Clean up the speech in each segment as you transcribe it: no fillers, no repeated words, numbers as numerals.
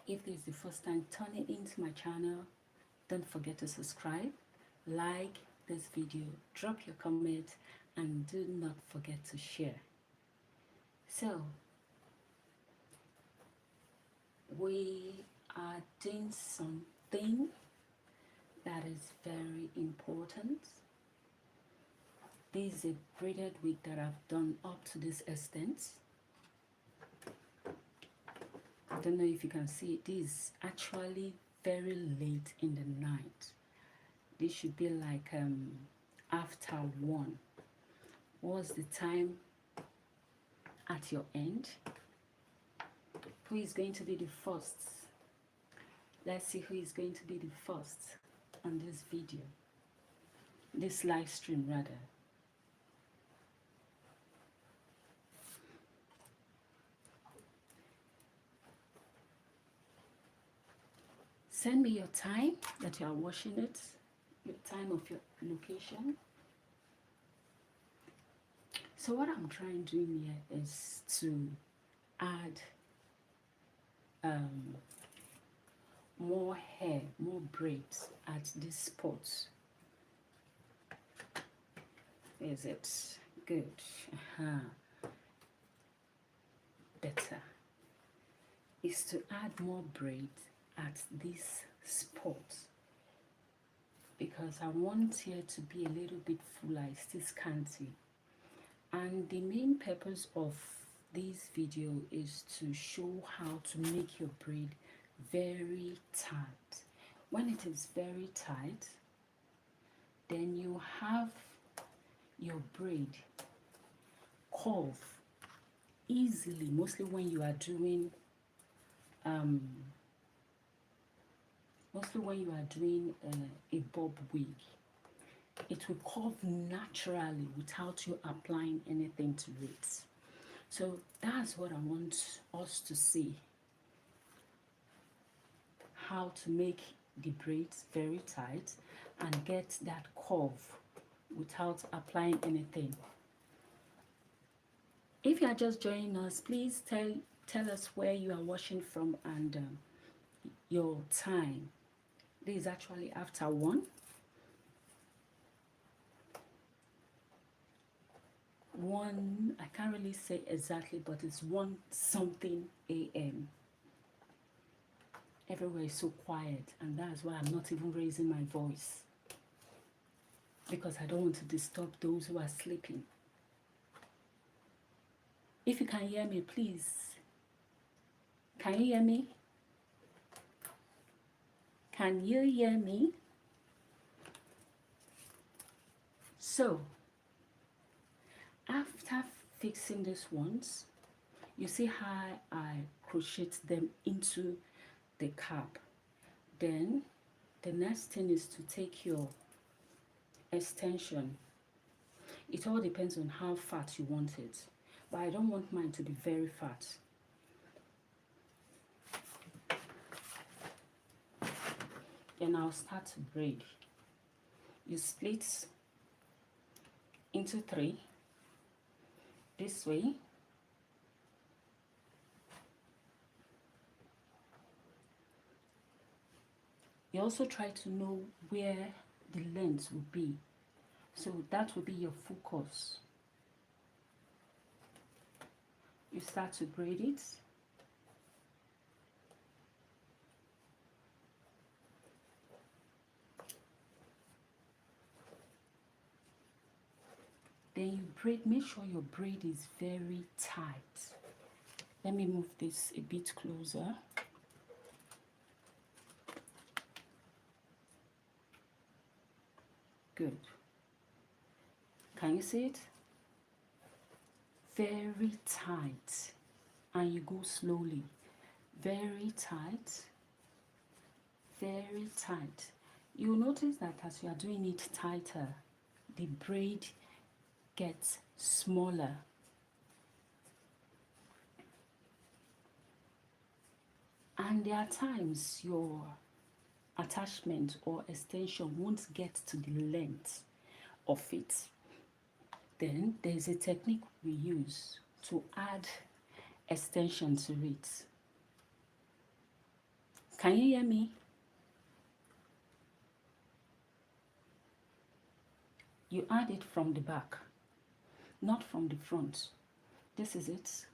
If this is the first time turning into my channel, don't forget to subscribe, like this video, drop your comment, and do not forget to share. So, we are doing something that is very important. This is a braided wig that I've done up to this extent. I don't know if you can see it. This is actually very late in the night. This should be like after 1. What's the time at your end? Who is going to be the first? Let's see who is going to be the first on this video, this live stream rather. Send me your time that you are watching it, your time of your location. So what I'm trying to do here is to add more hair, more braids at this spot. Is it good? Better is to add more braids at this spot because I want here to be a little bit fuller. It's still scanty, and the main purpose of this video is to show how to make your braid very tight. When it is very tight, then you have your braid curve easily, mostly when you are doing a bob wig. It will curve naturally without you applying anything to it. So that's what I want us to see, how to make the braids very tight and get that curve without applying anything. If you are just joining us, please tell us where you are watching from and your time. This is actually after 1. 1, I can't really say exactly, but it's 1 something a.m. Everywhere is so quiet, and that's why I'm not even raising my voice, because I don't want to disturb those who are sleeping. If you can hear me, please. Can you hear me? Can you hear me? So, after fixing these ones, you see how I crochet them into the cap. Then the next thing is to take your extension. It all depends on how fat you want it, but I don't want mine to be very fat. Then I'll start to braid. You split into 3 this way. You also try to know where the length will be, so that will be your focus. You start to braid it. Then you braid, make sure your braid is very tight. Let me move this a bit closer. Good. Can you see it? Very tight. And you go slowly. Very tight. Very tight. You'll notice that as you are doing it tighter, the braid gets smaller. And there are times your attachment or extension won't get to the length of it. Then there's a technique we use to add extension to it. Can you hear me? You add it from the back, not from the front. This is it.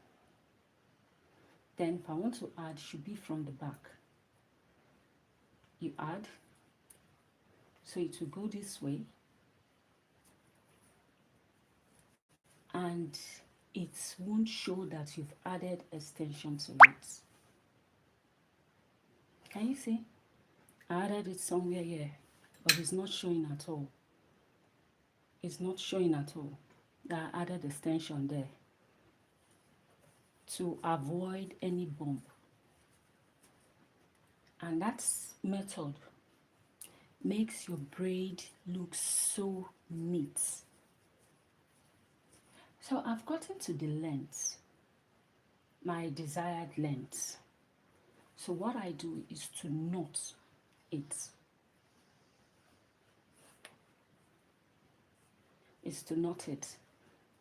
Then if I want to add, should be from the back. You add, so it will go this way, and it won't show that you've added extension to it. Can you see? I added it somewhere here, but it's not showing at all. It's not showing at all that I added extension there, to avoid any bump. And that method makes your braid look so neat. So I've gotten to the length, my desired length. So what I do is to knot it.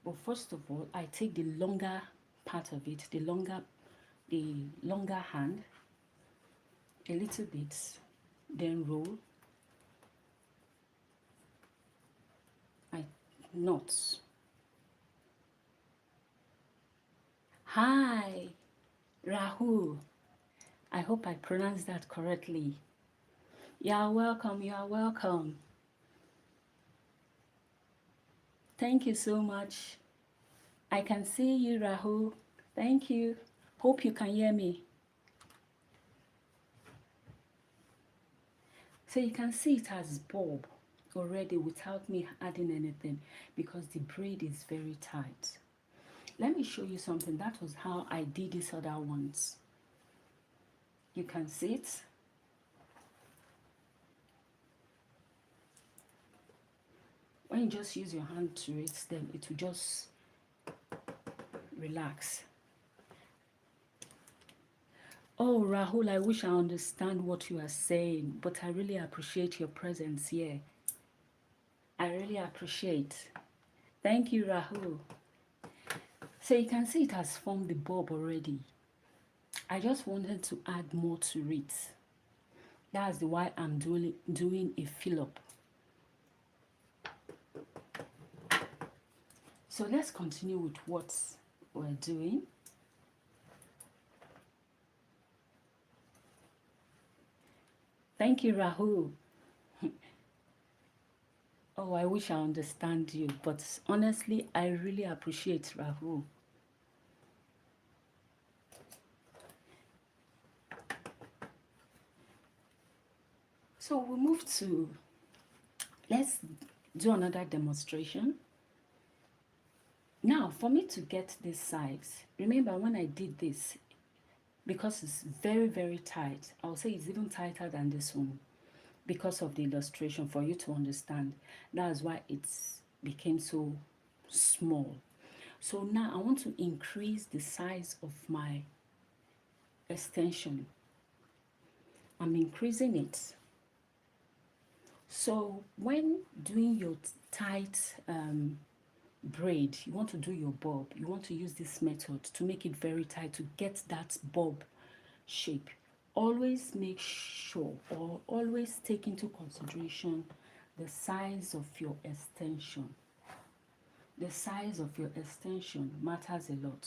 But first of all, I take the longer part of it, the longer hand, a little bit, then roll. I knot. Hi, Rahul. I hope I pronounced that correctly. You are welcome. You are welcome. Thank you so much. I can see you, Rahul. Thank you. Hope you can hear me. So you can see it has bob already without me adding anything, because the braid is very tight. Let me show you something. That was how I did these other ones. You can see it. When you just use your hand to it, then it will just relax. Oh, Rahul, I wish I understand what you are saying, but I really appreciate your presence here. I really appreciate. Thank you, Rahul. So you can see it has formed the bob already. I just wanted to add more to it. That's why I'm doing a fill-up. So let's continue with what we're doing. Thank you, Rahul. Oh, I wish I understand you, but honestly, I really appreciate Rahul. So we move to, let's do another demonstration. Now, for me to get this size, remember when I did this, because it's very, very tight, I'll say it's even tighter than this one, because of the illustration, for you to understand. That's why it became so small. So now I want to increase the size of my extension. I'm increasing it. So when doing your tight braid, you want to do your bob, you want to use this method to make it very tight, to get that bob shape. Always make sure, or always take into consideration, the size of your extension. The size of your extension matters a lot,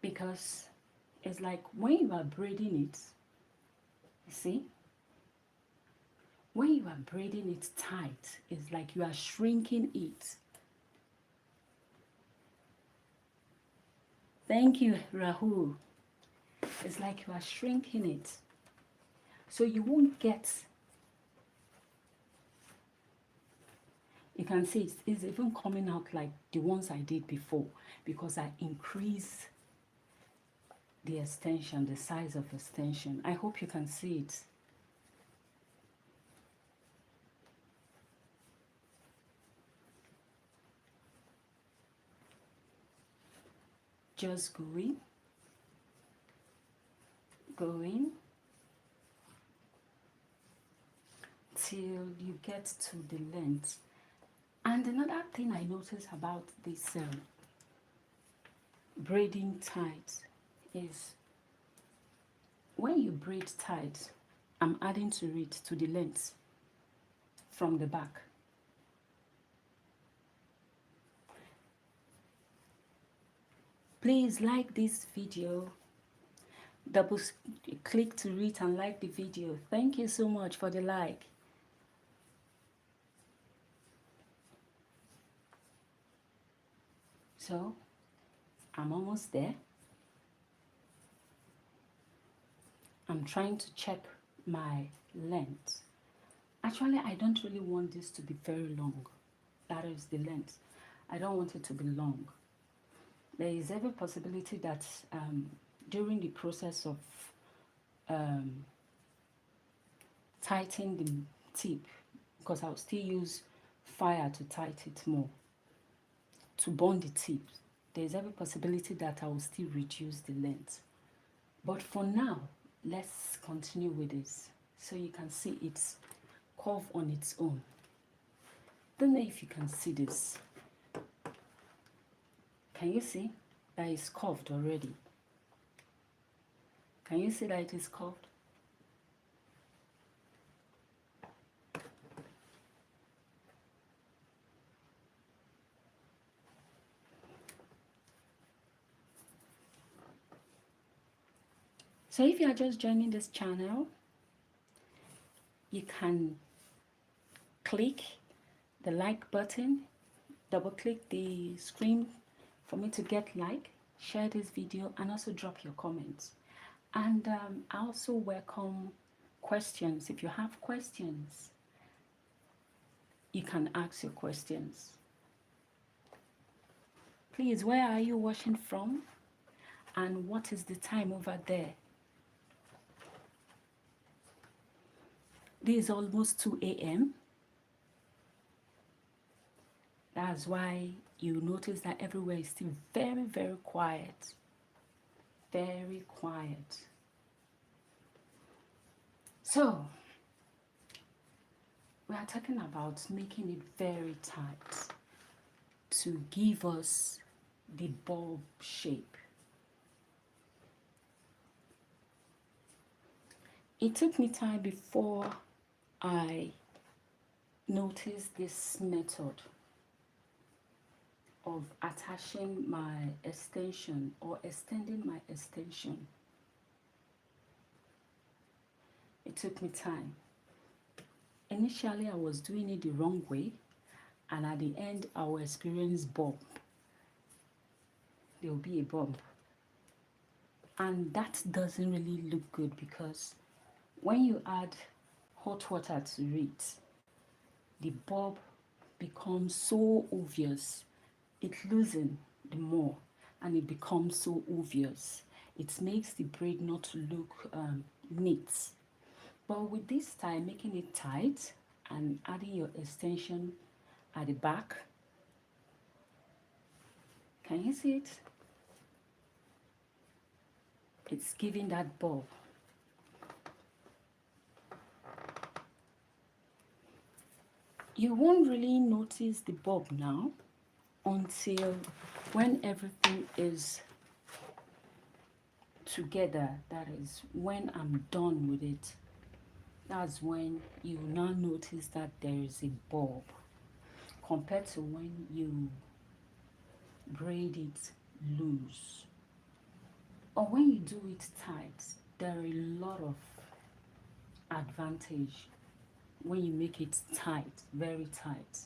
because it's like when you are braiding it, you see, when you are braiding it tight, it's like you are shrinking it. Thank you, Rahul. It's like you are shrinking it. So you won't get, you can see it's even coming out like the ones I did before, because I increased the extension, the size of extension. I hope you can see it. Just going till you get to the length. And another thing I noticed about this braiding tight is when you braid tight, I'm adding to it to the length from the back. Please like this video, double click to read and like the video. Thank you so much for the like. So I'm almost there. I'm trying to check my length. Actually, I don't really want this to be very long. That is the length. I don't want it to be long. There is every possibility that during the process of tightening the tip, because I'll still use fire to tighten it more, to bond the tip, there's every possibility that I will still reduce the length. But for now, let's continue with this so you can see its curve on its own. Don't know if you can see this. Can you see that it's curved already? Can you see that it is curved? So if you are just joining this channel, you can click the like button, double click the screen for me to get like, share this video, and also drop your comments. And I also welcome questions. If you have questions, you can ask your questions. Please, where are you watching from? And what is the time over there? This is almost 2 a.m. That's why you notice that everywhere is still very, very quiet. Very quiet. So, we are talking about making it very tight to give us the bulb shape. It took me time before I noticed this method of attaching my extension or extending my extension. It took me time. Initially, I was doing it the wrong way, and at the end, I will experience bump. There will be a bump. And that doesn't really look good, because when you add hot water to it, the bulb becomes so obvious. It loosens the more, and it becomes so obvious. It makes the braid not look neat. But with this style, making it tight and adding your extension at the back, can you see it? It's giving that bulb. You won't really notice the bulb now until when everything is together. That is when I'm done with it. That's when you now notice that there is a bulb, compared to when you braid it loose. Or when you do it tight, there are a lot of advantage when you make it tight, very tight,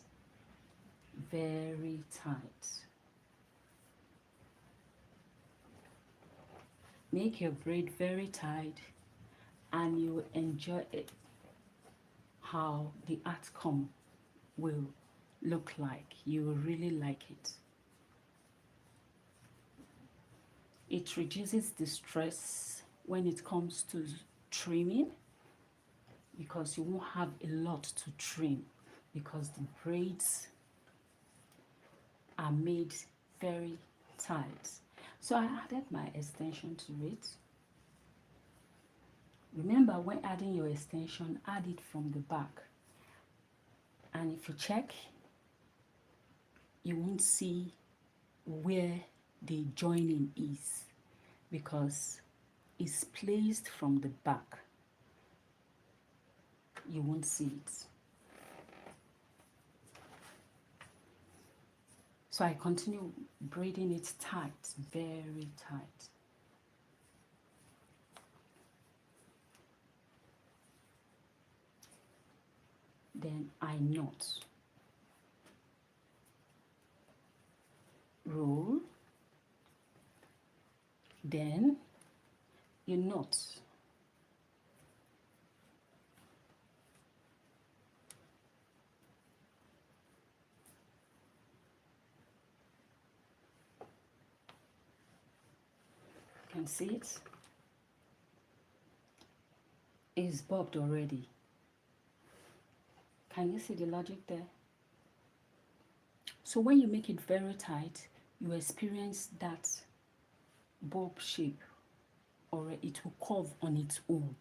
very tight. Make your braid very tight, and you will enjoy it, how the outcome will look like. You will really like it. It reduces the stress when it comes to trimming, because you won't have a lot to trim, because the braids are made very tight. So I added my extension to it. Remember, when adding your extension, add it from the back. And if you check, you won't see where the joining is, because is placed from the back, you won't see it. So I continue braiding it tight, very tight. Then I knot, roll, then you knot, you can see it is bobbed already. Can you see the logic there? So when you make it very tight, you experience that bob shape, or it will curve on its own,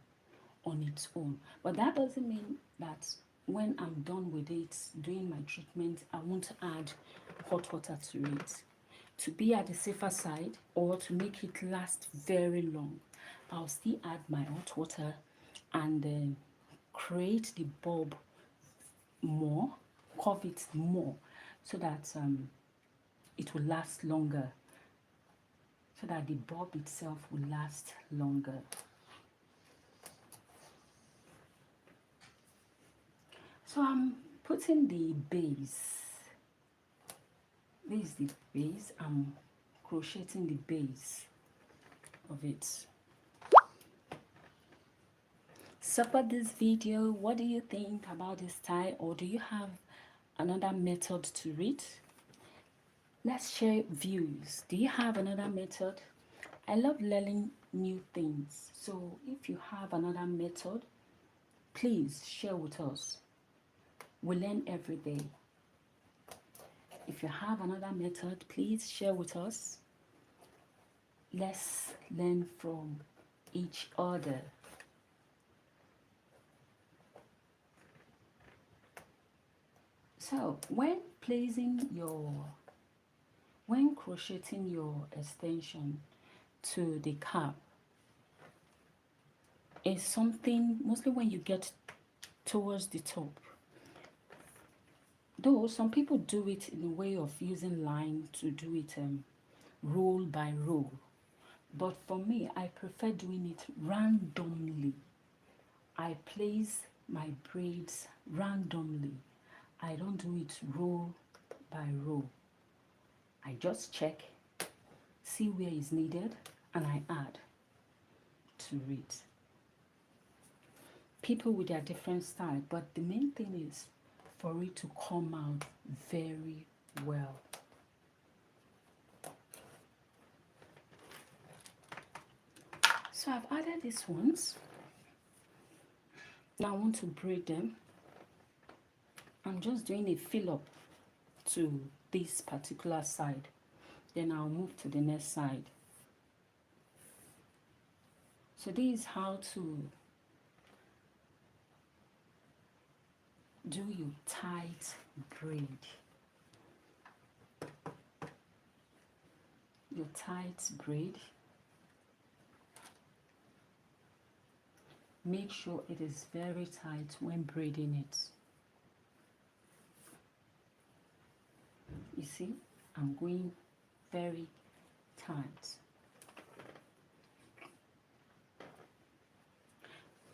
But that doesn't mean that when I'm done with it, doing my treatment, I won't add hot water to it. To be at the safer side, or to make it last very long, I'll still add my hot water and then create the bob more, curve it more, so that it will last longer, so that the bob itself will last longer. So I'm putting the base. This is the base. I'm crocheting the base of it. Support this video. What do you think about this style, or do you have another method to read? Let's share views. Do you have another method? I love learning new things, so if you have another method, please share with us. We learn every day. If you have another method, please share with us. Let's learn from each other. So when crocheting your extension to the cap, is something mostly when you get towards the top. Though some people do it in a way of using line to do it roll by roll, but for me, I prefer doing it randomly. I place my braids randomly. I don't do it roll by roll. I just check, see where is needed, and I add to it. People with their different style, but the main thing is for it to come out very well. So I've added these ones. Now I want to braid them. I'm just doing a fill up to this particular side. Then I'll move to the next side. So this is how to do your tight braid. Your tight braid. Make sure it is very tight when braiding it. You see, I'm going very tight.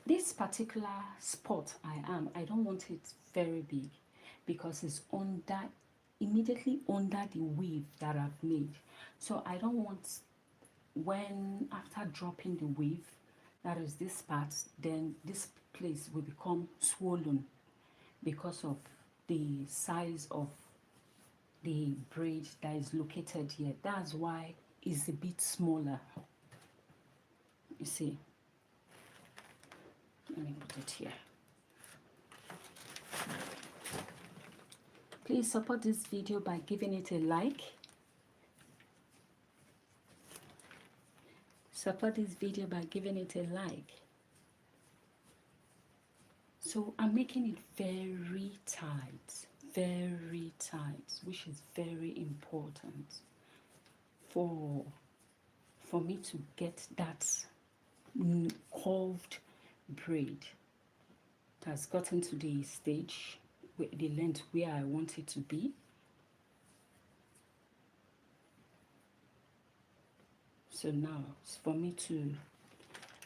This particular spot I don't want it very big, because it's immediately under the weave that I've made. So I don't want, when after dropping the weave, that is this part, then this place will become swollen because of the size of the braid that is located here. That's why it's a bit smaller. You see, let me put it here. Please support this video by giving it a like. Support this video by giving it a like. So I'm making it very tight, which is very important for me to get that curved braid. It has gotten to the stage with the length where I want it to be. So now it's for me to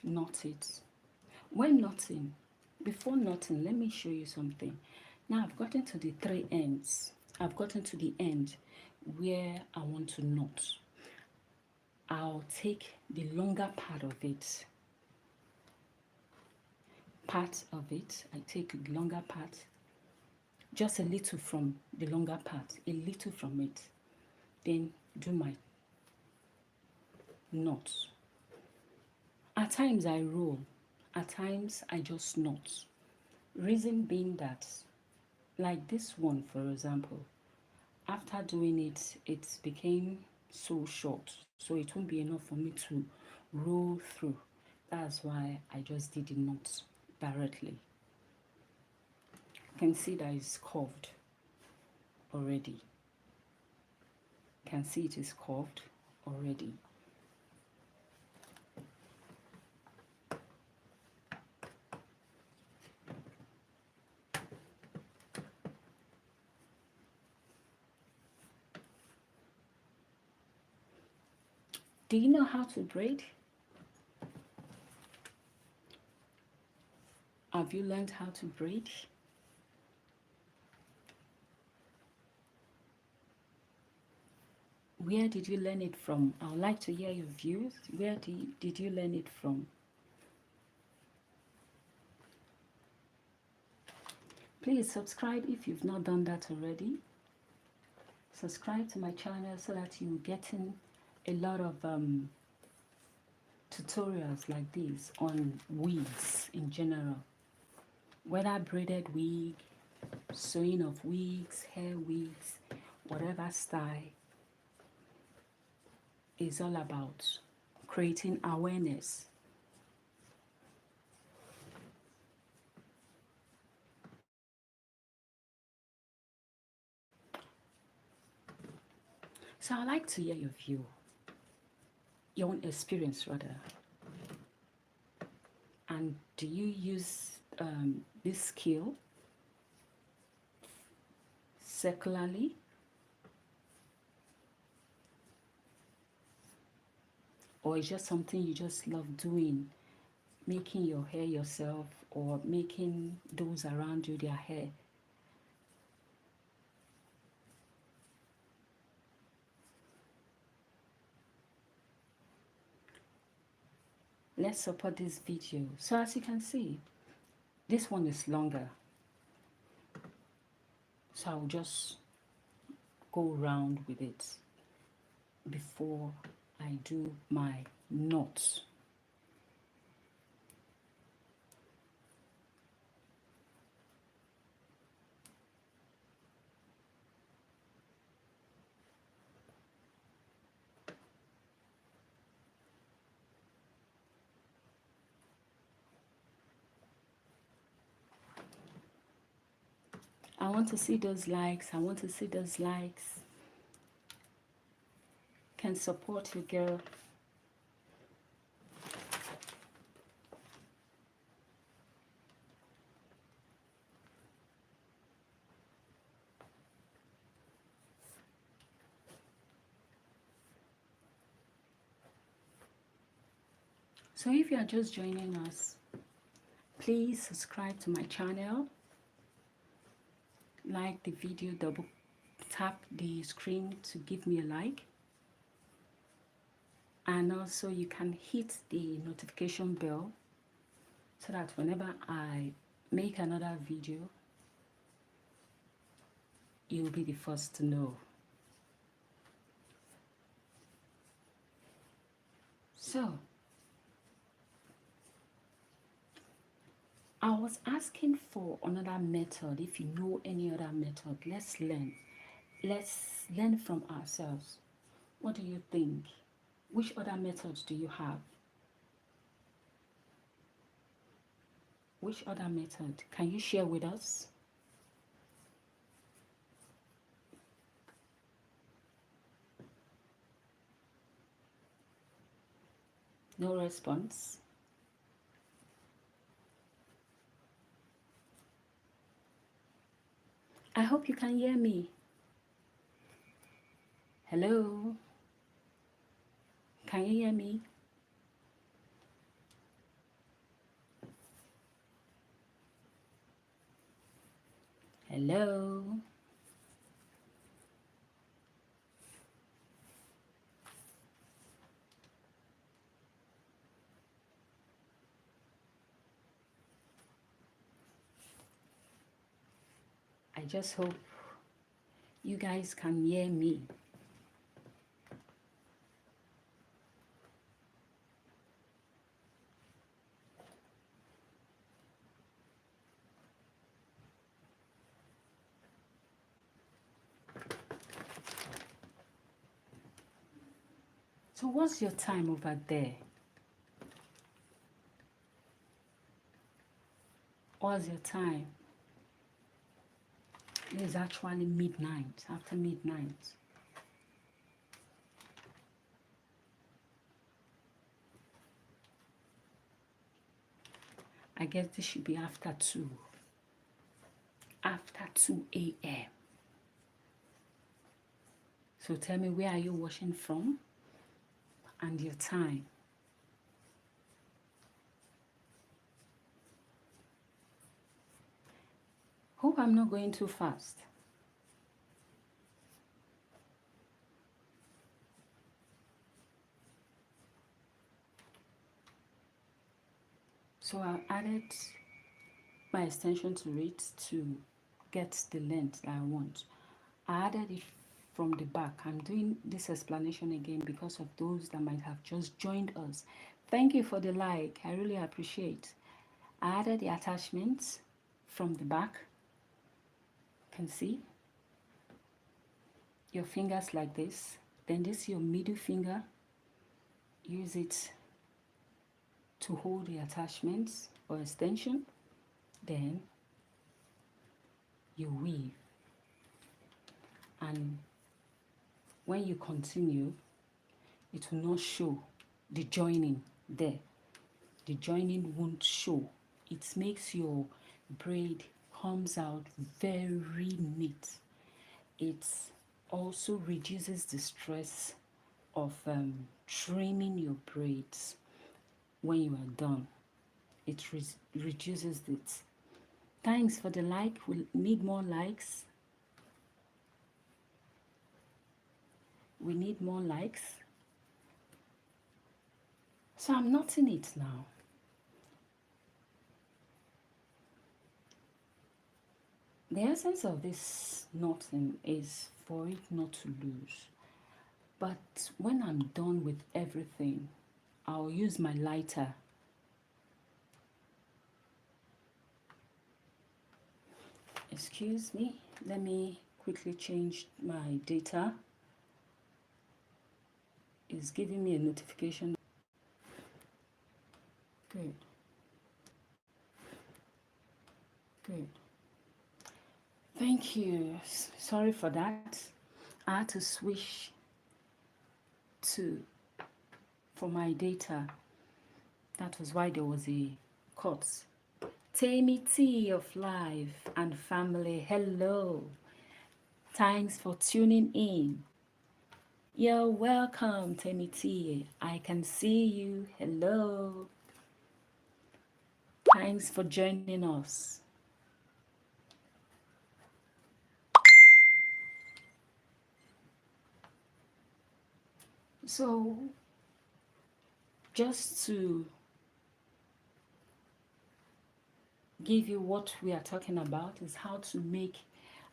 knot it. When knotting, before knotting, let me show you something. Now I've gotten to the three ends. I've gotten to the end where I want to knot. I'll take the longer part of it. I take the longer part, just a little from the longer part, a little from it. Then do my knot. At times I roll, at times I just knot. Reason being that, like this one for example, after doing it, it became so short, so it won't be enough for me to roll through. That's why I just did the knot directly. You can see that it's curved already. You can see it is curved already. Do you know how to braid? Have you learned how to braid? Where did you learn it from? I would like to hear your views. Where did you learn it from? Please subscribe if you've not done that already. Subscribe to my channel so that you're getting a lot of tutorials like this on wigs in general. Whether braided wig, sewing of wigs, hair wigs, whatever style, is all about creating awareness. So I'd like to hear your view, your own experience rather. And do you use this skill secularly? Or is just something you just love doing, making your hair yourself or making those around you their hair? Let's support this video. So as you can see, this one is longer. So I'll just go around with it before I do my knots. I want to see those likes. I want to see those likes. Can support you, girl. So if you are just joining us, please subscribe to my channel. Like the video, double tap the screen to give me a like. And also you can hit the notification bell so that whenever I make another video, you'll be the first to know. So I was asking for another method. If you know any other method, let's learn. Let's learn from ourselves. What do you think? Which other methods do you have? Which other method? Can you share with us? No response. I hope you can hear me. Hello? Can you hear me? Hello? I just hope you guys can hear me. So what's your time over there? What's your time? It is actually midnight, after midnight. I guess this should be after 2. After 2 a.m. So tell me, where are you watching from and your time? Hope I'm not going too fast. So I added my extension to it to get the length that I want. I added it from the back. I'm doing this explanation again because of those that might have just joined us. Thank you for the like. I really appreciate. I added the attachments from the back. You can see your fingers like this. Then this is your middle finger. Use it to hold the attachments or extension. Then you weave. And when you continue, it will not show the joining there. The joining won't show. It makes your braid comes out very neat. It also reduces the stress of trimming your braids when you are done. It reduces it. Thanks for the like. We'll need more likes. We need more likes. So I'm knotting it now. The essence of this knotting is for it not to lose. But when I'm done with everything, I'll use my lighter. Excuse me, let me quickly change my data. It's giving me a notification. Good. Good. Thank you. Sorry for that. I had to switch for my data. That was why there was a cut. Tammy T of Life and Family, hello. Thanks for tuning in. You're welcome, Tammy T. I can see you. Hello. Thanks for joining us. So, just to give you what we are talking about is how to make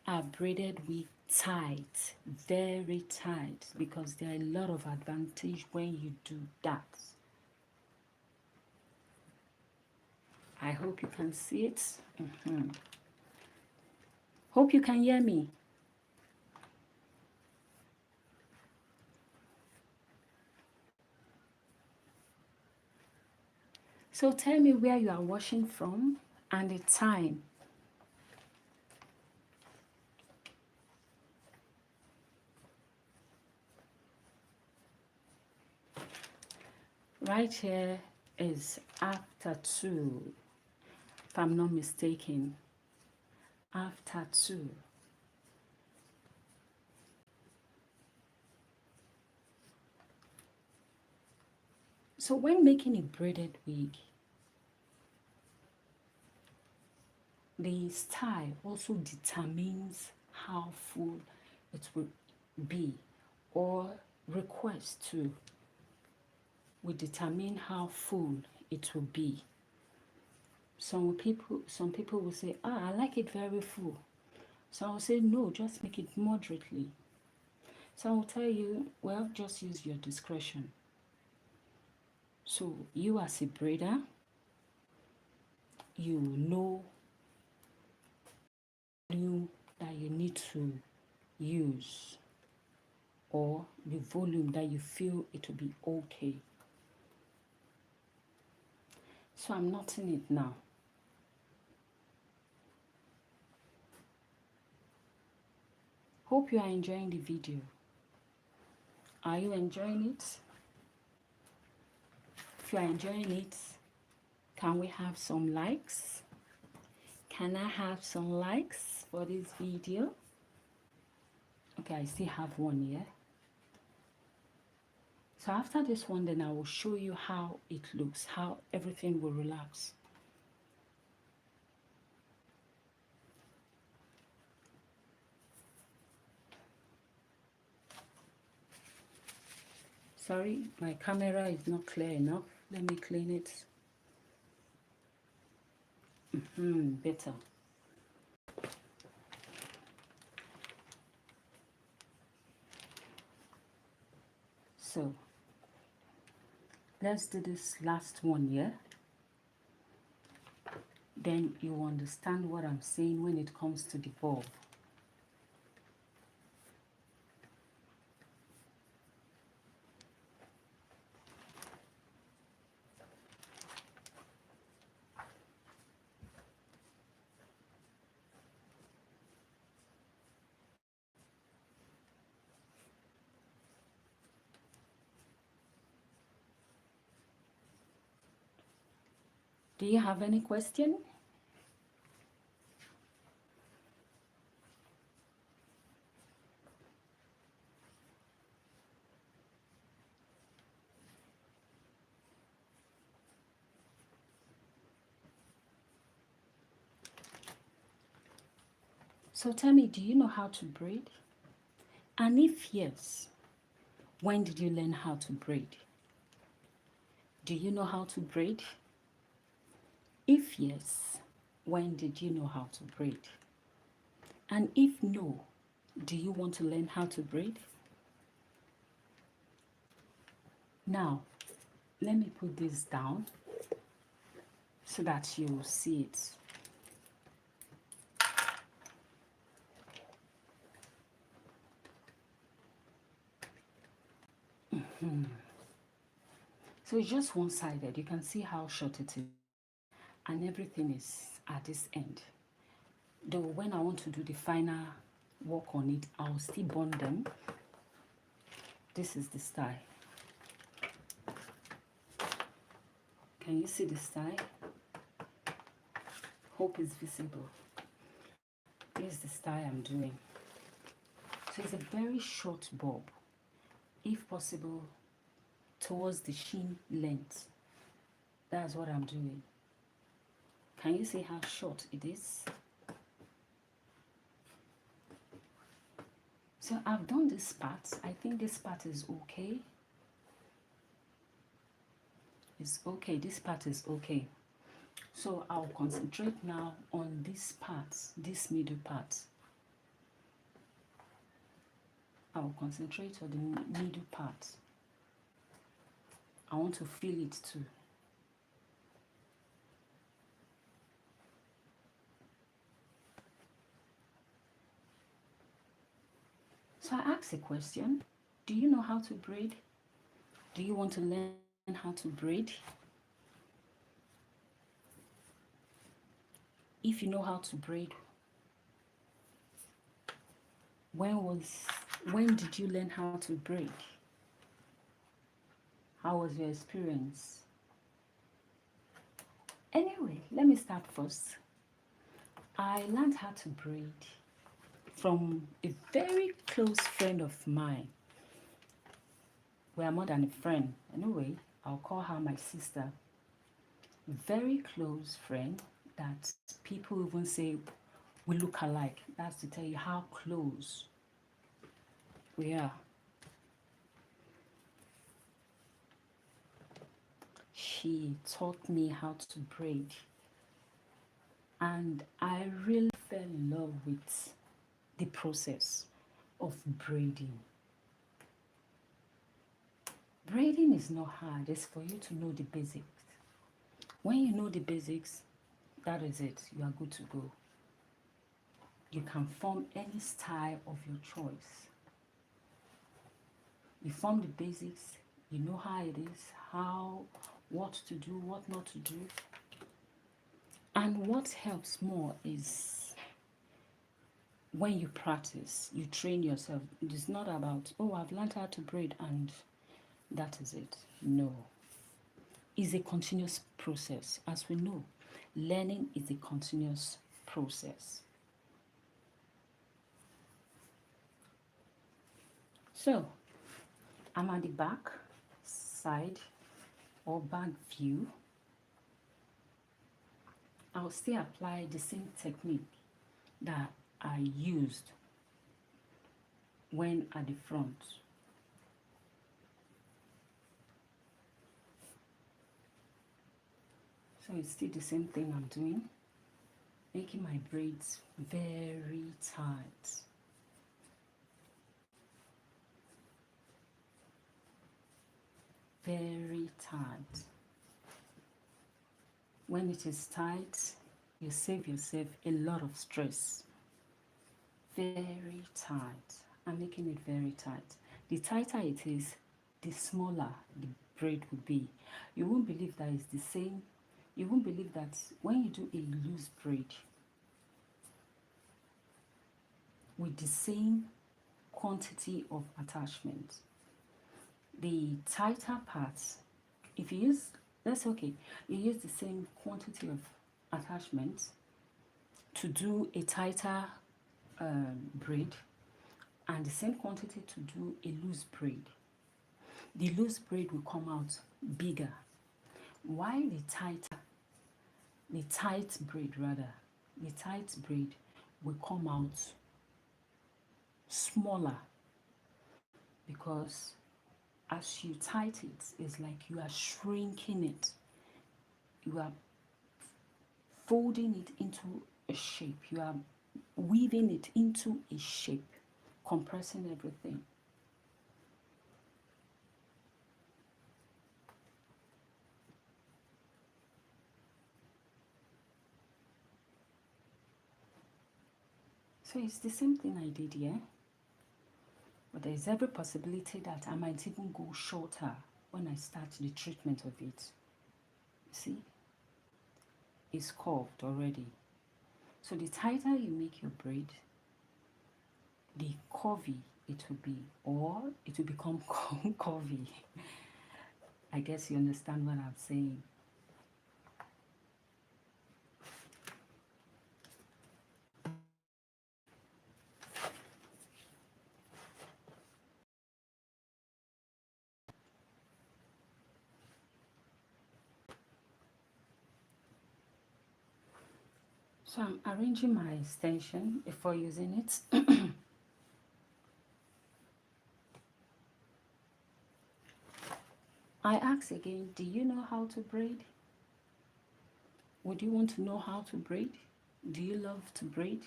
our braided wig tight, very tight, because there are a lot of advantage when you do that. I hope you can see it. Hope you can hear me. So tell me where you are watching from and the time. Right here is after 2, if I'm not mistaken. After 2. So when making a braided wig, the style also determines how full it will be, or request to will determine how full it will be. Some people will say, I like it very full. Some will say, no, just make it moderately. Some will tell you, well, just use your discretion. So you as a braider, you know that you need to use, or the volume that you feel it will be okay. So I'm knotting it now. Hope you are enjoying the video. Are you enjoying it? If you are enjoying it, can we have some likes? Can I have some likes for this video? Okay, I still have one here. So after this one, then I will show you how it looks, how everything will relax. Sorry, my camera is not clear enough. Let me clean it. Better. So let's do this last one here. Then you understand what I'm saying when it comes to the bulb. Do you have any question? So tell me, do you know how to braid? And if yes, when did you learn how to braid? Do you know how to braid? If yes, when did you know how to braid? And if no, do you want to learn how to braid? Now, let me put this down so that you will see it. So it's just one-sided. You can see how short it is. And everything is at this end. Though when I want to do the final work on it, I'll still bond them. This is the style. Can you see the style? Hope it's visible. This is the style I'm doing. So it's a very short bob, if possible, towards the sheen length. That's what I'm doing. Can you see how short it is? So I've done this part. I think this part is okay. It's okay. This part is okay. So I'll concentrate now on this part, this middle part. I'll concentrate on the middle part. I want to feel it too. So I asked a question. Do you know how to braid? Do you want to learn how to braid? If you know how to braid, when did you learn how to braid? How was your experience? Anyway, let me start first. I learned how to braid from a very close friend of mine. We are more than a friend. Anyway, I'll call her my sister, very close friend that people even say we look alike. That's to tell you how close we are. She taught me how to braid, and I really fell in love with the process of braiding. Braiding is not hard, it's for you to know the basics. When you know the basics, that is it, you are good to go. You can form any style of your choice. You form the basics, you know how it is, what to do, what not to do. And what helps more is when you practice, you train yourself. It is not about, oh, I've learned how to braid and that is it. No. It's a continuous process. As we know, learning is a continuous process. So, I'm at the back side or back view. I'll still apply the same technique that I used when at the front. So it's still the same thing I'm doing, making my braids very tight. Very tight. When it is tight, you save yourself a lot of stress. Very tight. I'm making it very tight. The tighter it is, the smaller the braid will be. You won't believe that it's the same. You won't believe that when you do a loose braid with the same quantity of attachment, the tighter parts, if you use, that's okay, you use the same quantity of attachments to do a tighter braid and the same quantity to do a loose braid. The loose braid will come out bigger, while the tight braid will come out smaller, because as you tight it, it's like you are shrinking it. You are folding it into a shape. You are weaving it into a shape, compressing everything. So it's the same thing I did here. But there is every possibility that I might even go shorter when I start the treatment of it. See? It's curved already. So the tighter you make your braid, the curvy it will be, or it will become curvy. I guess you understand what I'm saying. So I'm arranging my extension before using it. I ask again, do you know how to braid? Would you want to know how to braid? Do you love to braid?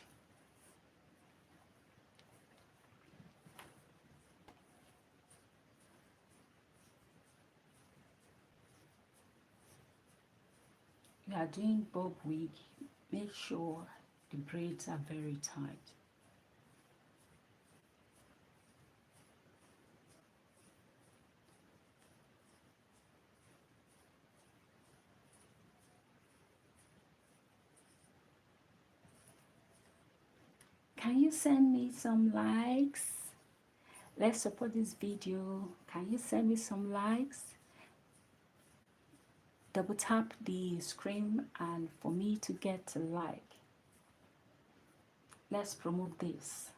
You are doing bob wig, make sure the braids are very tight. Can you send me some likes? Let's support this video. Can you send me some likes? Double tap the screen and for me to get a like. Let's promote this.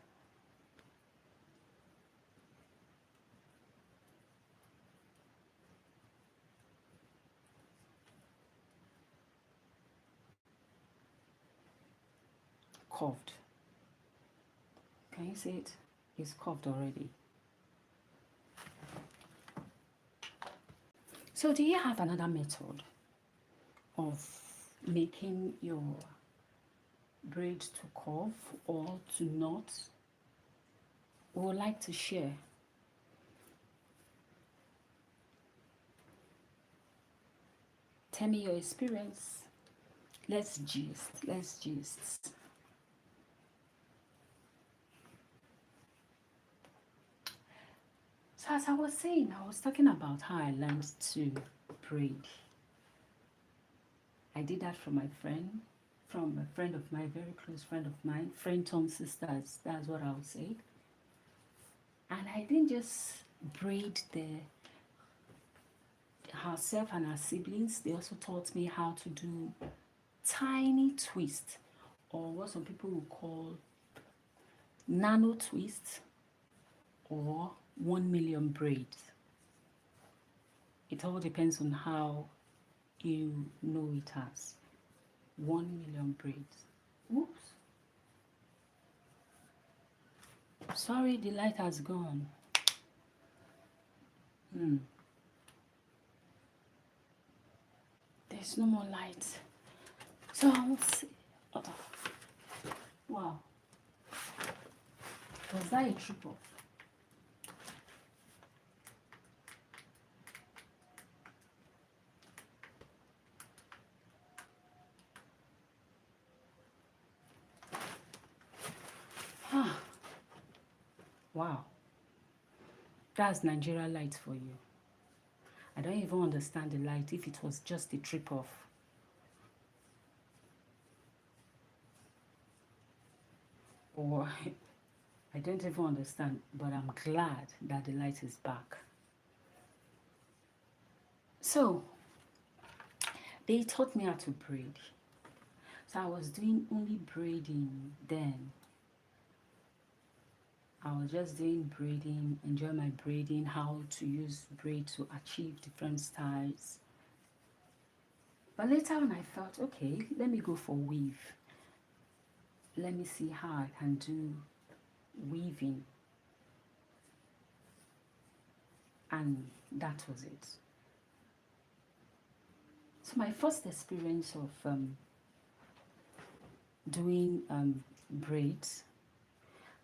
curved. Can you see it? It's curved already. So do you have another method of making your braids to curve or to knot? We would like to share. Tell me your experience. Let's gist. So as I was saying, I was talking about how I learned to braid. I did that from a friend of mine, very close friend of mine, friend turned sisters, that's what I'll say. And I didn't just braid herself and her siblings, they also taught me how to do tiny twists, or what some people will call nano twists, or 1 million braids. It all depends on how you know it as 1 million braids. Oops. Sorry, the light has gone. There's no more light. So I'll see. Oh. Wow. Was that a trip off? Wow. That's Nigeria light for you. I don't even understand the light if it was just a trip off. Or I don't even understand, but I'm glad that the light is back. So they taught me how to braid. So I was doing only braiding then. I was just doing braiding, enjoy my braiding, how to use braid to achieve different styles. But later on I felt, okay, let me go for weave. Let me see how I can do weaving. And that was it. So my first experience of doing braids,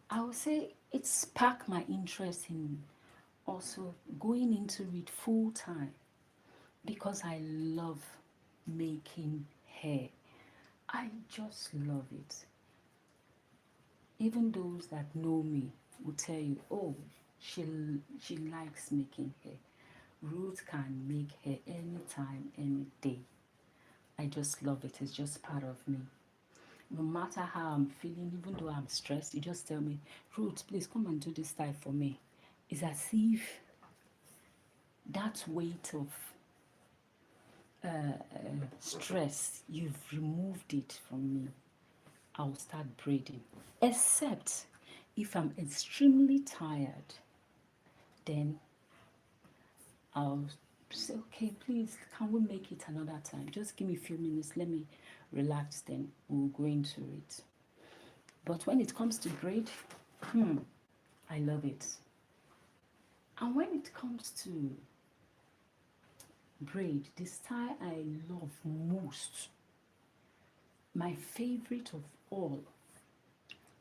I would say it sparked my interest in also going into it full time, because I love making hair. I just love it. Even those that know me will tell you, oh, she likes making hair. Ruth can make hair anytime, any day. I just love it. It's just part of me. No matter how I'm feeling, even though I'm stressed, you just tell me, Ruth, please come and do this style for me. It's as if that weight of stress, you've removed it from me. I'll start braiding. Except if I'm extremely tired, then I'll say, okay, please, can we make it another time? Just give me a few minutes, let me relax, then we'll go into it. But when it comes to braid, I love it. And when it comes to braid, the style I love most, my favorite of all,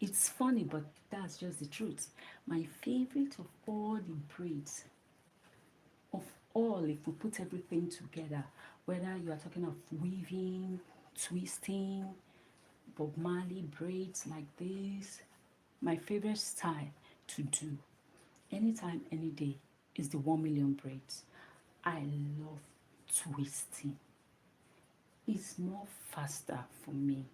it's funny, but that's just the truth. My favorite of all the braids, of all, if we put everything together, whether you are talking of weaving, twisting, Bob Marley braids like this, my favorite style to do anytime, any day is the 1 million braids. I love twisting. It's more faster for me.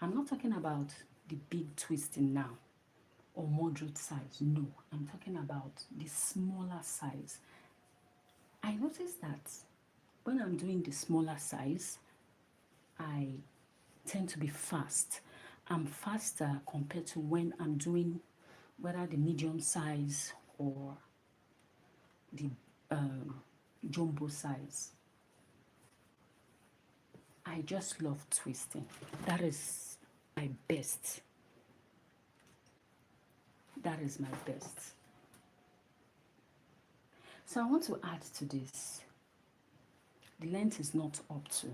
I'm not talking about the big twisting now or moderate size. No, I'm talking about the smaller size. I noticed that when I'm doing the smaller size, I tend to be fast. I'm faster compared to when I'm doing whether the medium size or the jumbo size. I just love twisting. That is my best. That is my best. So I want to add to this. The length is not up to,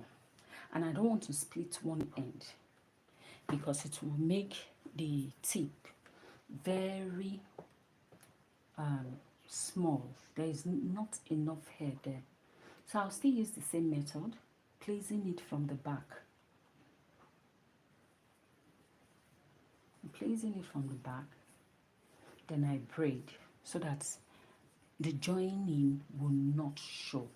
and I don't want to split one end because it will make the tip very small. There is not enough hair there. So I'll still use the same method, placing it from the back. I'm placing it from the back, then I braid so that the joining will not show.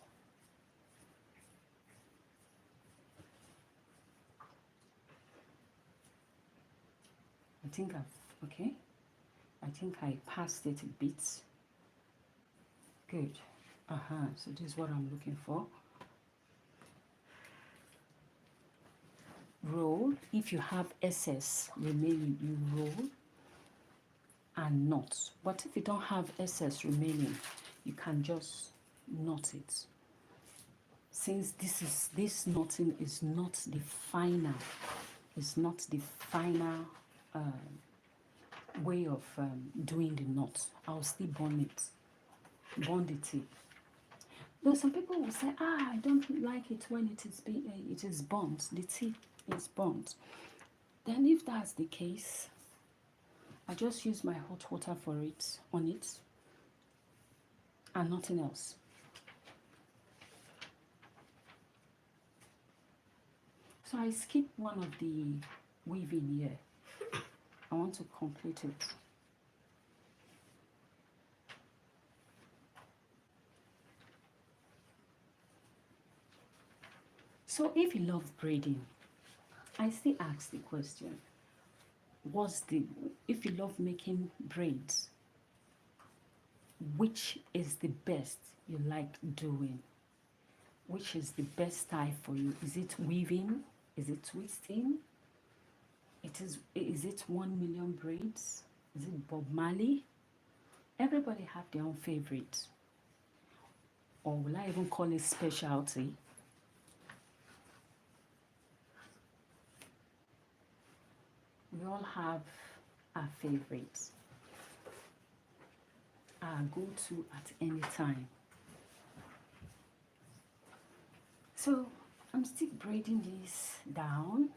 I think I passed it a bit. Good. So this is what I'm looking for. Roll. If you have excess remaining, you roll and knot. But if you don't have excess remaining, you can just knot it. Since this knotting is not the final, way of doing the knot, I'll still bond the tip. Though some people will say, I don't like it when it is burnt, the tip is burnt. Then if that's the case, I just use my hot water on it and nothing else. So I skip one of the weaving here. I want to complete it. So if you love braiding, I still ask the question, if you love making braids, which is the best you like doing? Which is the best style for you? Is it weaving? Is it twisting? Is it 1 million braids? Is it Bob Marley? Everybody have their own favorite. Or will I even call it specialty? We all have our favorites, our go-to at any time. So I'm still braiding this down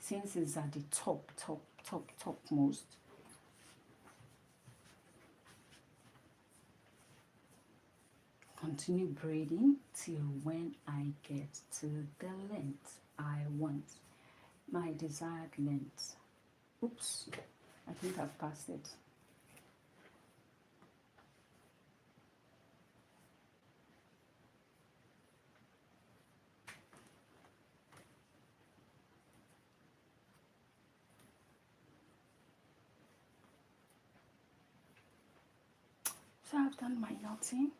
since it's at the topmost. Continue braiding till when I get to the length I want, my desired length. Oops, I think I've passed it. So I've done my knotting.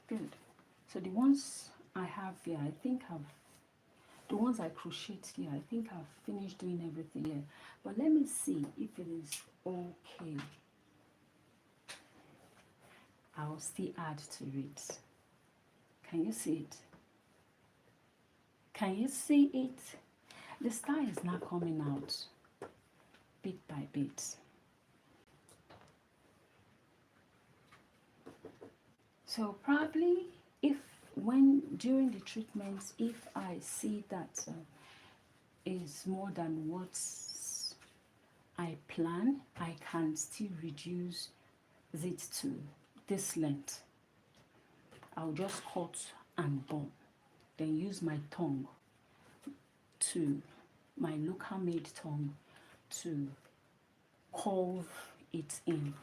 Good. So the ones I have here, the ones I crochet here, I think I've finished doing everything here. But let me see if it is okay. I'll still add to it. Can you see it? Can you see it? The star is not coming out bit by bit. So probably during the treatments, if I see that is more than what I plan, I can still reduce it to this length. I'll just cut and bone, then use my tongue, my local made tongue, to curve it in.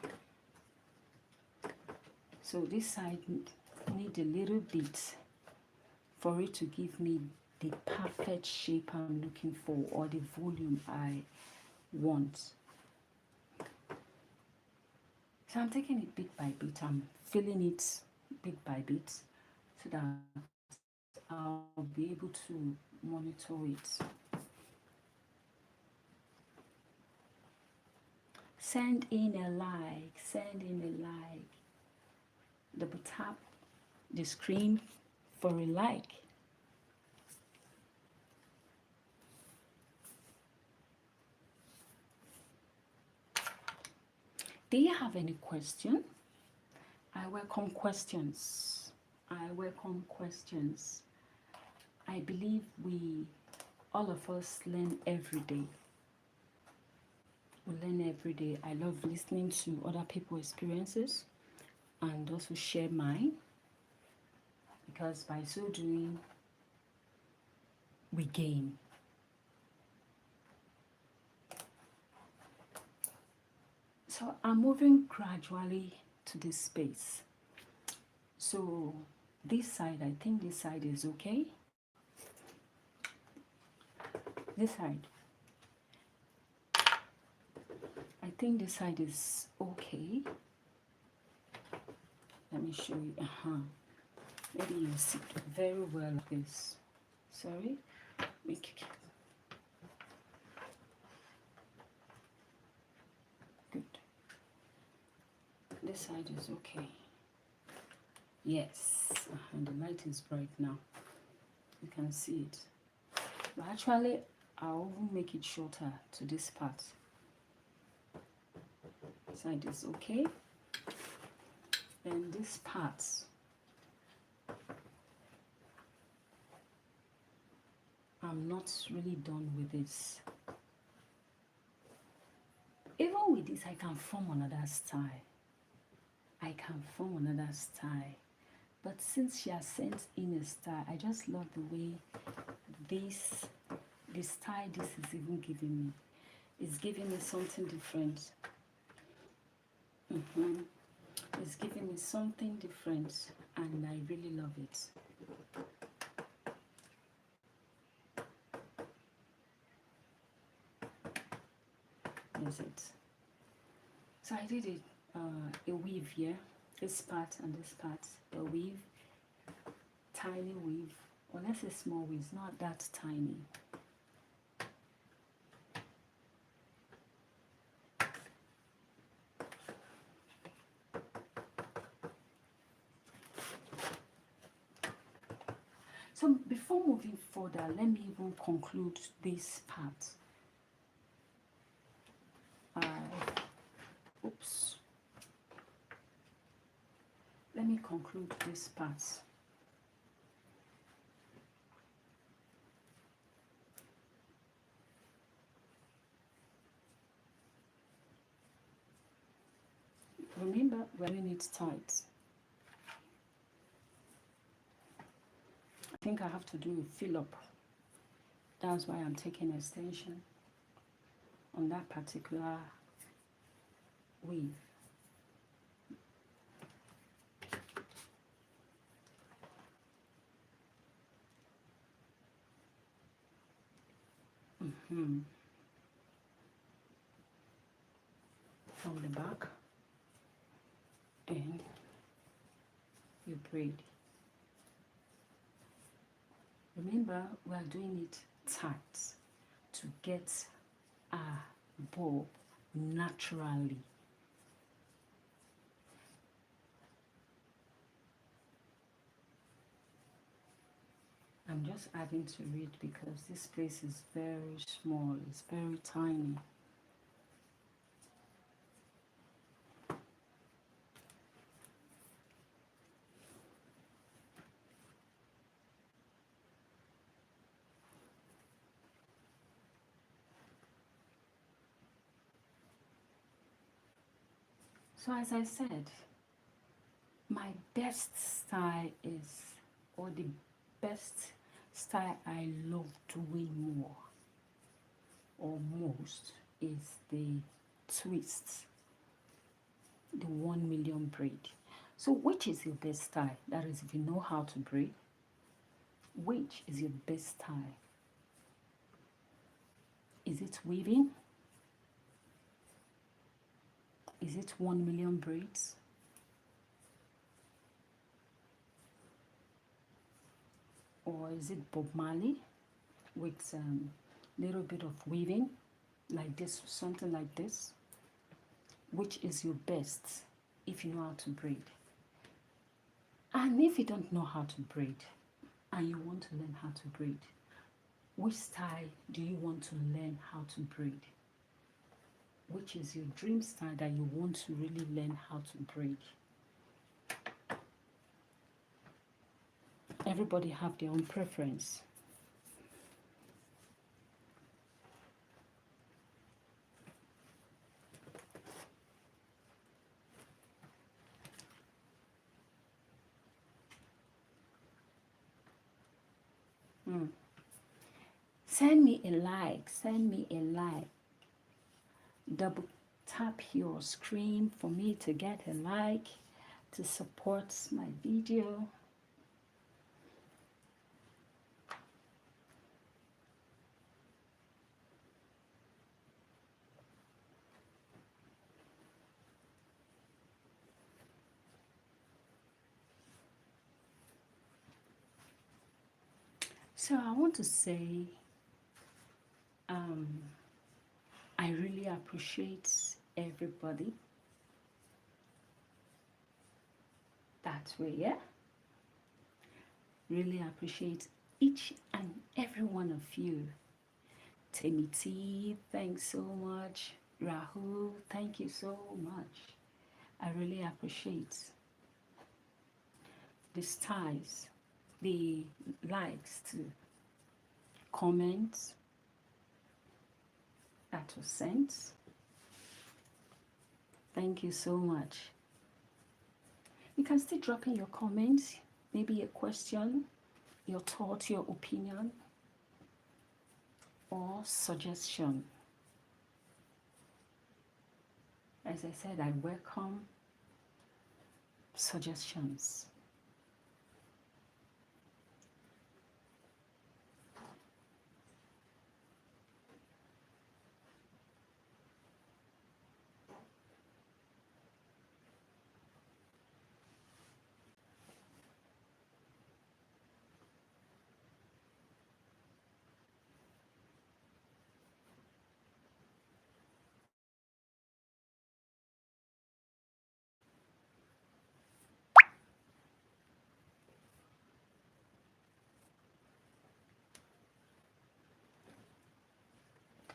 So this side need a little bit for it to give me the perfect shape I'm looking for, or the volume I want. So I'm taking it bit by bit. I'm filling it bit by bit so that I'll be able to monitor it. Send in a like, send in a like. Double tap the screen for a like. Do you have any question? I welcome questions. I welcome questions. I believe all of us learn every day. We learn every day. I love listening to other people's experiences and also share mine, because by so doing, we gain. So I'm moving gradually to this space. So this side, I think this side is okay. This side, I think this side is okay. Let me show you. Maybe you see very well like this. Sorry. Good. This side is okay. Yes. And the light is bright now. You can see it. But actually, I'll make it shorter to this part. Side is okay. And this part, I'm not really done with this. Even with this, I can form another style. But since she has sent in a style, I just love the way the style this is even giving me. It's giving me something different. It's giving me something different, and I really love it. Is it? So I did it a weave here, this part and this part, a weave, tiny weave, or let's say small weave, it's not that tiny. So before moving further, let me even conclude this part. Let me conclude this part. Remember, we're doing it tight. I think I have to do a fill up. That's why I'm taking extension on that particular weave. From the back, and you braid. Remember, we are doing it tight to get our bob naturally. I'm just adding to it because this place is very small, it's very tiny. So as I said, my best style is, or the best style I love doing more or most, is the twist, the 1 million braid. So which is your best style? That is, if you know how to braid, which is your best style? Is it weaving? Is it 1 million braids? Or is it Bob Marley with little bit of weaving like this, something like this? Which is your best if you know how to braid? And if you don't know how to braid and you want to learn how to braid, which style do you want to learn how to braid? which is your dream style that you want to really learn how to braid. Everybody have their own preference. Send me a like, send me a like. Double tap your screen for me to get a like to support my video. So I want to say, I really appreciate everybody that way, yeah? Really appreciate each and every one of you. Timmy T, thanks so much. Rahul, thank you so much. I really appreciate the stars, the likes, the comments that was sent. Thank you so much. You can still drop in your comments, maybe a question, your thought, your opinion, or suggestion. As I said, I welcome suggestions.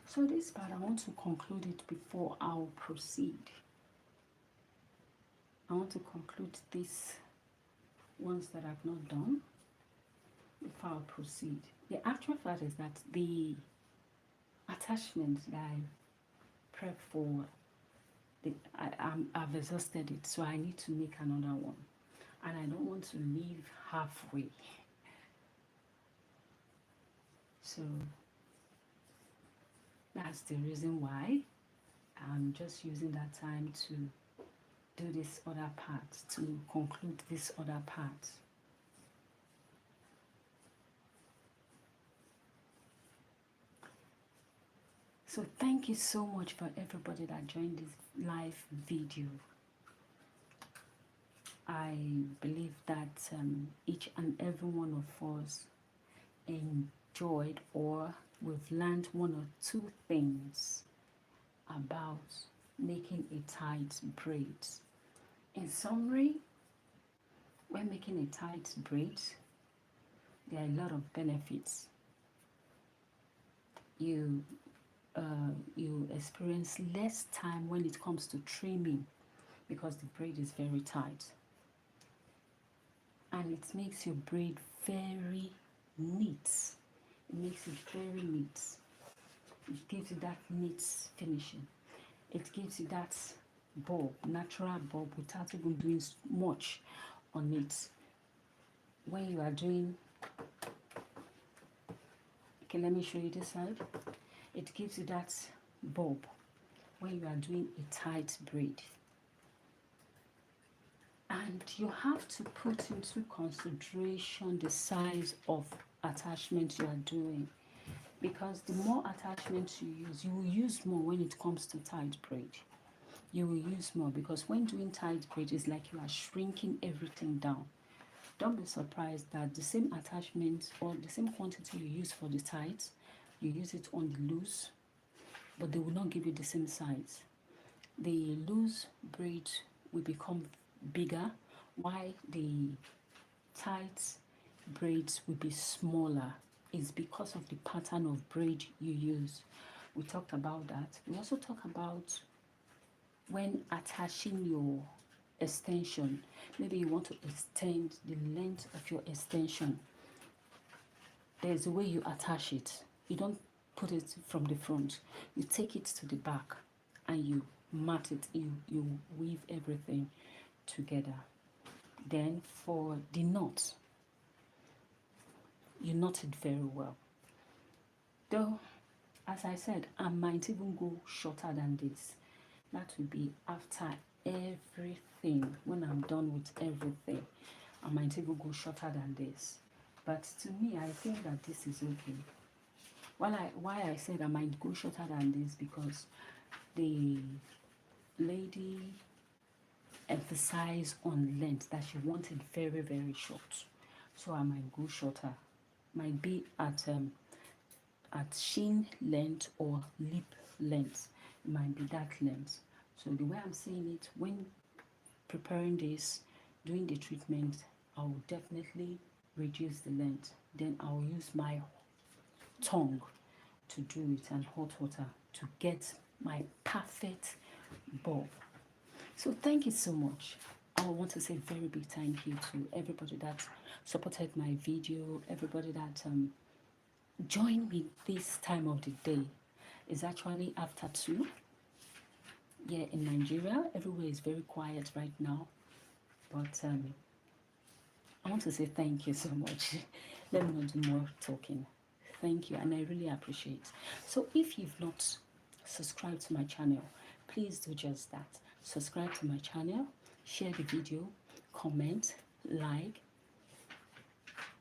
So this part, I want to conclude it before I'll proceed. I want to conclude these ones that I've not done before I'll proceed. The actual fact is that the attachment that I prep for, I've exhausted it, so I need to make another one. And I don't want to leave halfway. So that's the reason why I'm just using that time to do this other part, to conclude this other part. So thank you so much for everybody that joined this live video. I believe that each and every one of us enjoyed, or we've learned one or two things about making a tight braid. In summary, when making a tight braid, there are a lot of benefits. You experience less time when it comes to trimming because the braid is very tight, and it makes your braid very neat. It makes it very neat. It gives you that neat finishing. It gives you that bob, natural bob, without even doing much on it. When you are doing, okay, let me show you this side. It gives you that bob when you are doing a tight braid. And you have to put into consideration the size of attachment you are doing, because the more attachments you will use more when it comes to tight braid. You will use more, because when doing tight braid, it's like you are shrinking everything down. Don't be surprised that the same attachment or the same quantity you use for the tight, you use it on the loose, but they will not give you the same size. The loose braid will become bigger, while the tight braids will be smaller. It's because of the pattern of braid you use. We talked about that. We also talk about when attaching your extension, maybe you want to extend the length of your extension, there's a way you attach it. You don't put it from the front, you take it to the back and you mat it, you weave everything together. Then for the knot, you knot it very well. Though, as I said, I might even go shorter than this. That will be after everything. When I'm done with everything, I might even go shorter than this. But to me, I think that this is okay. Why I said I might go shorter than this, because the lady emphasized on length, that she wanted very, very short. So I might go shorter. Might be at shin length or lip length. It might be that length. So the way I'm seeing it, when preparing this, doing the treatment, I will definitely reduce the length. Then I'll use my tongue to do it and hot water to get my perfect bob. So thank you so much. I want to say a very big thank you to everybody that supported my video, everybody that joined me this time of the day. It's actually after 2. Yeah, in Nigeria, everywhere is very quiet right now. But I want to say thank you so much. Let me not do more talking. Thank you, and I really appreciate. So if you've not subscribed to my channel, please do just that. Subscribe to my channel, share the video, comment, like,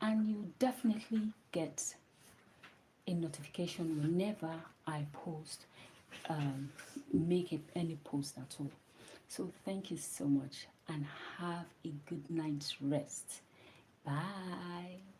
and you definitely get a notification whenever I post, make any post at all. So thank you so much and have a good night's rest. Bye.